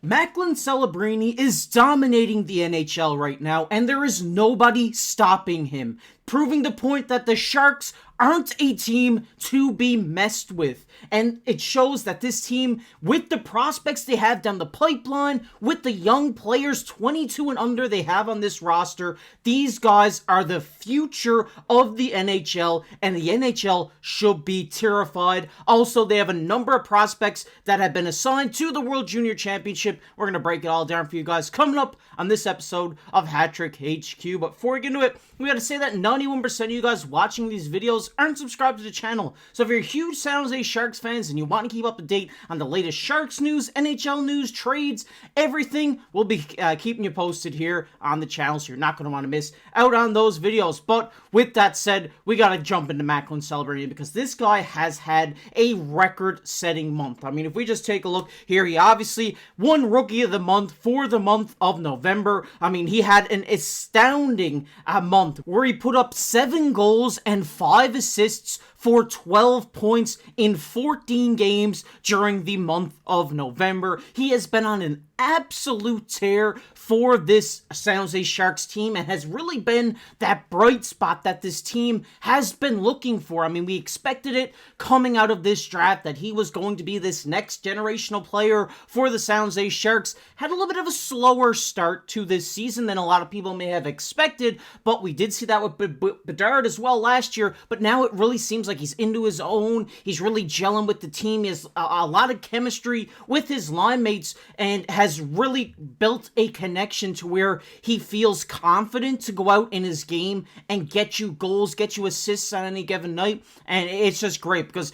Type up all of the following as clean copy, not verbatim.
Macklin Celebrini is dominating the NHL right now, and there is nobody stopping him, proving the point that the Sharks aren't a team to be messed with. And it shows that this team, with the prospects they have down the pipeline, with the young players 22 and under they have on this roster, these guys are the future of the NHL, and the NHL should be terrified. Also, they have a number of prospects that have been assigned to the World Junior Championship. We're going to break it all down for you guys coming up on this episode of Hat-Trick HQ. But before we get into it, we got to say that 91% of you guys watching these videos aren't subscribed to the channel. So if you're huge San Jose Sharks fans and you want to keep up to date on the latest Sharks news, NHL news, trades, everything, we'll be keeping you posted here on the channel, so you're not going to want to miss out on those videos. But with that said, we got to jump into Macklin Celebrini because this guy has had a record-setting month. I mean, if we just take a look here, he obviously won Rookie of the Month for the month of November. I mean, he had an astounding month where he put up 7 goals and 5 assists for 12 points in 14 games during the month of November. He has been on an absolute tear for this San Jose Sharks team and has really been that bright spot that this team has been looking for. I mean, we expected it coming out of this draft that he was going to be this next generational player for the San Jose Sharks. Had a little bit of a slower start to this season than a lot of people may have expected, but we did see that with Bedard as well last year, but now it really seems like he's into his own. He's really gelling with the team. He has a lot of chemistry with his line mates and has really built a connection to where he feels confident to go out in his game and get you goals, get you assists on any given night. And it's just great because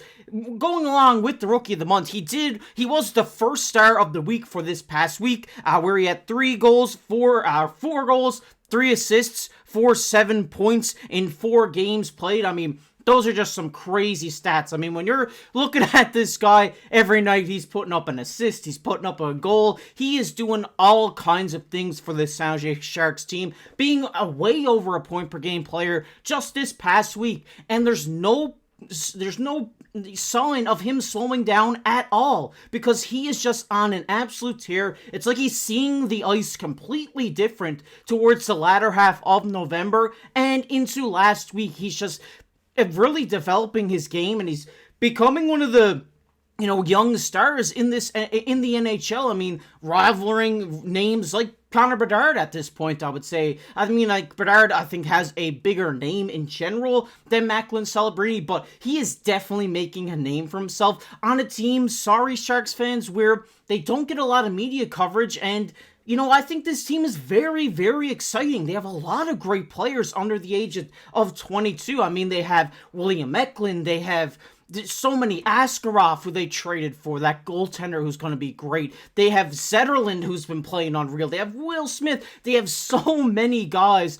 going along with the Rookie of the Month, he was the first star of the week for this past week, where he had 4 goals, 3 assists for 7 points in 4 games played. I mean, those are just some crazy stats. I mean, when you're looking at this guy every night, he's putting up an assist, he's putting up a goal. He is doing all kinds of things for the San Jose Sharks team, being a way over a point per game player just this past week. And there's no sign of him slowing down at all because he is just on an absolute tear. It's like he's seeing the ice completely different towards the latter half of November and into last week. He's just really developing his game, and he's becoming one of the young stars in the NHL. I mean, rivaling names like Connor Bedard at this point, I would say. I mean, like, Bedard, I think, has a bigger name in general than Macklin Celebrini, but he is definitely making a name for himself on a team, sorry Sharks fans, where they don't get a lot of media coverage. And I think this team is very, very exciting. They have a lot of great players under the age of 22. I mean, they have William Macklin. They have so many Askarov, who they traded for, that goaltender who's going to be great. They have Zetterlund, who's been playing unreal. They have Will Smith. They have so many guys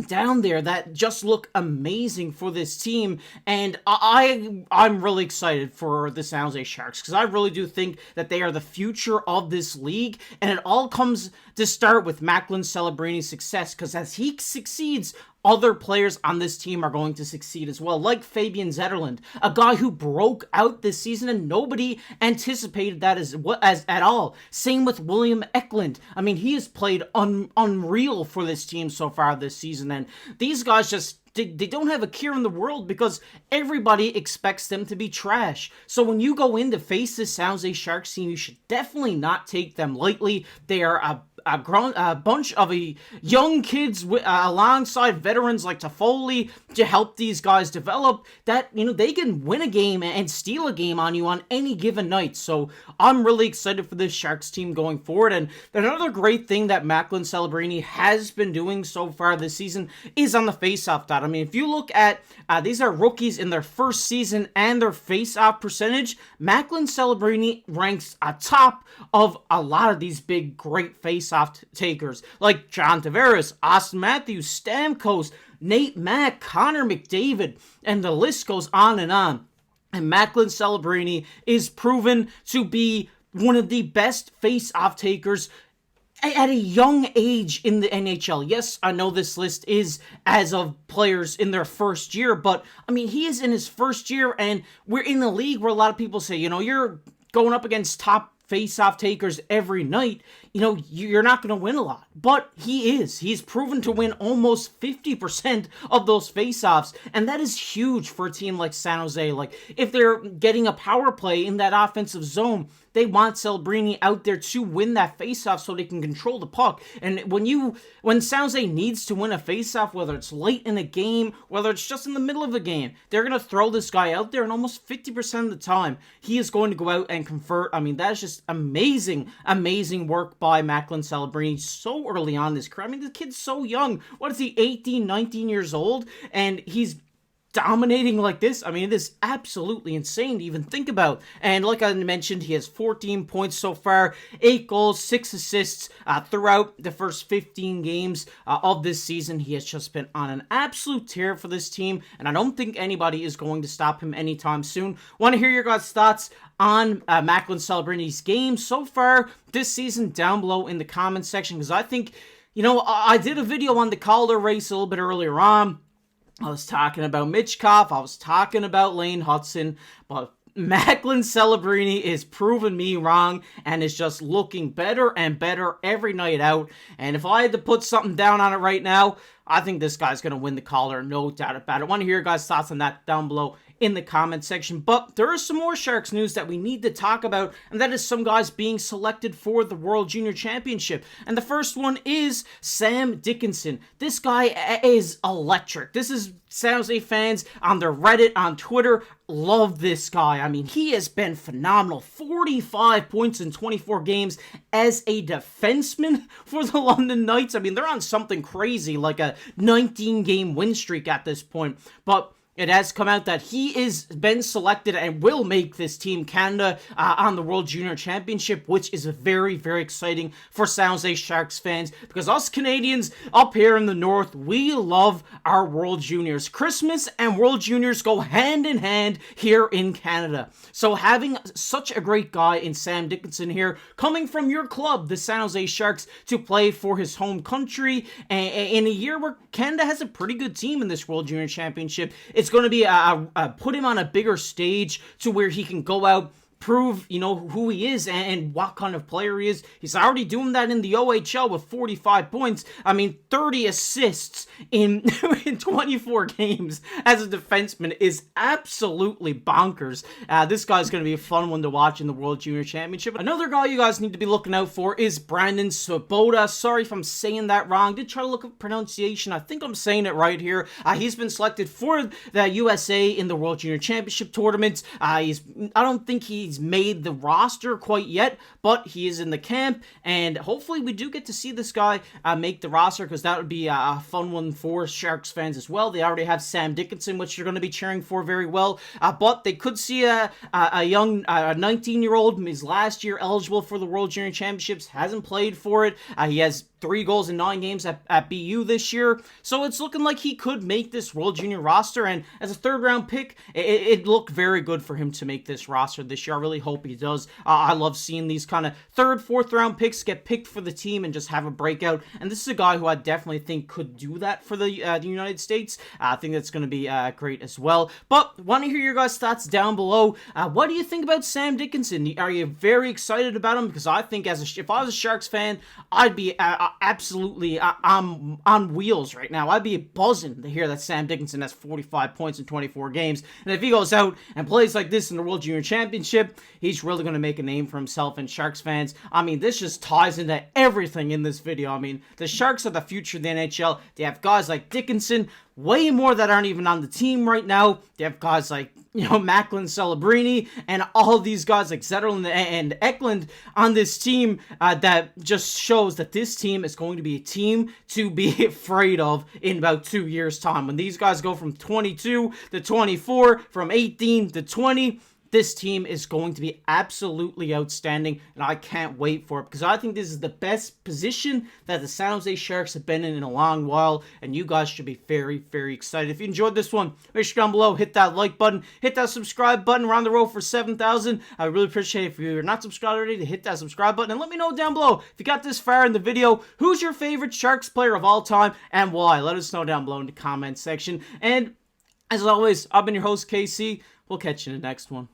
down there that just look amazing for this team, and I'm really excited for the San Jose Sharks because I really do think that they are the future of this league, and it all comes to start with Macklin Celebrini's success, because as he succeeds, other players on this team are going to succeed as well, like Fabian Zetterlund, a guy who broke out this season and nobody anticipated that as at all. Same with William Eklund. I mean, he has played unreal for this team so far this season, and these guys just they don't have a care in the world because everybody expects them to be trash. So when you go in to face this San Jose Sharks team, you should definitely not take them lightly. They are a bunch of young kids alongside veterans like Toffoli to help these guys develop that, they can win a game and steal a game on you on any given night. So I'm really excited for this Sharks team going forward. And another great thing that Macklin Celebrini has been doing so far this season is on the faceoff dot. I mean, if you look at, these are rookies in their first season and their face-off percentage, Macklin Celebrini ranks atop of a lot of these big, great face-off takers, like John Tavares, Austin Matthews, Stamkos, Nate Mack, Connor McDavid, and the list goes on. And Macklin Celebrini is proven to be one of the best face-off takers at a young age in the NHL. Yes, I know this list is as of players in their first year, but I mean, he is in his first year, and we're in the league where a lot of people say, you're going up against top face-off takers every night, you're not going to win a lot. But he is. He's proven to win almost 50% of those face-offs, and that is huge for a team like San Jose. Like, if they're getting a power play in that offensive zone, they want Celebrini out there to win that faceoff so they can control the puck. And when San Jose needs to win a faceoff, whether it's late in a game, whether it's just in the middle of the game, they're going to throw this guy out there, and almost 50% of the time, he is going to go out and convert. I mean, that is just amazing, amazing work by Macklin Celebrini so early on in his career. I mean, the kid's so young. What is he, 18, 19 years old? And he's dominating like this. I mean, it is absolutely insane to even think about. And like I mentioned, he has 14 points so far, 8 goals, 6 assists throughout the first 15 games of this season. He has just been on an absolute tear for this team, and I don't think anybody is going to stop him anytime soon. Want to hear your guys' thoughts on Macklin Celebrini's game so far this season down below in the comments section, because I think, I did a video on the Calder race a little bit earlier on. I was talking about Mitchkov, I was talking about Lane Hudson, but Macklin Celebrini is proving me wrong and is just looking better and better every night out. And if I had to put something down on it right now, I think this guy's going to win the Calder, no doubt about it. I want to hear your guys' thoughts on that down below in the comment section. But there is some more Sharks news that we need to talk about, and that is some guys being selected for the World Junior Championship. And the first one is Sam Dickinson. This guy is electric. This is San Jose fans on their Reddit, on Twitter, love this guy. I mean, he has been phenomenal. 45 points in 24 games as a defenseman for the London Knights. I mean, they're on something crazy, like a 19-game win streak at this point. But it has come out that he has been selected and will make this Team Canada on the World Junior Championship, which is very, very exciting for San Jose Sharks fans, because us Canadians up here in the North, we love our World Juniors. Christmas and World Juniors go hand in hand here in Canada. So having such a great guy in Sam Dickinson here, coming from your club, the San Jose Sharks, to play for his home country in a year where Canada has a pretty good team in this World Junior Championship, it's going to be put him on a bigger stage to where he can go out, prove, who he is and what kind of player he is. He's already doing that in the OHL with 45 points. I mean, 30 assists in 24 games as a defenseman is absolutely bonkers. This guy's going to be a fun one to watch in the World Junior Championship. Another guy you guys need to be looking out for is Brandon Svoboda. Sorry if I'm saying that wrong. Did try to look up pronunciation. I think I'm saying it right here. He's been selected for the USA in the World Junior Championship tournament. I don't think he's made the roster quite yet, but he is in the camp, and hopefully we do get to see this guy make the roster, because that would be a fun one for Sharks fans as well. They already have Sam Dickinson, which you're going to be cheering for very well, but they could see a young 19-year-old, his last year eligible for the World Junior Championships, hasn't played for it. He has 3 goals in 9 games at BU this year, so it's looking like he could make this World Junior roster, and as a 3rd-round pick, it looked very good for him to make this roster this year. I really hope he does. I love seeing these kind of 3rd, 4th-round picks get picked for the team and just have a breakout, and this is a guy who I definitely think could do that for the United States. I think that's going to be great as well. But want to hear your guys' thoughts down below. What do you think about Sam Dickinson? Are you very excited about him? Because I think if I was a Sharks fan, I'd be absolutely on wheels right now. I'd be buzzing to hear that Sam Dickinson has 45 points in 24 games. And if he goes out and plays like this in the World Junior Championship, he's really going to make a name for himself. And Sharks fans, I mean, this just ties into everything in this video. I mean, the Sharks are the future of the NHL. They have guys like Dickinson, way more that aren't even on the team right now. They have guys like, Macklin Celebrini, and all these guys like Zetterlund and Eklund on this team that just shows that this team is going to be a team to be afraid of in about 2 years' time. When these guys go from 22 to 24, from 18 to 20, this team is going to be absolutely outstanding, and I can't wait for it, because I think this is the best position that the San Jose Sharks have been in a long while, and you guys should be very, very excited. If you enjoyed this one, make sure down below, hit that like button, hit that subscribe button. We're on the road for 7,000. I really appreciate it if you're not subscribed already to hit that subscribe button, and let me know down below, if you got this far in the video, who's your favorite Sharks player of all time, and why? Let us know down below in the comment section, and as always, I've been your host, KC. We'll catch you in the next one.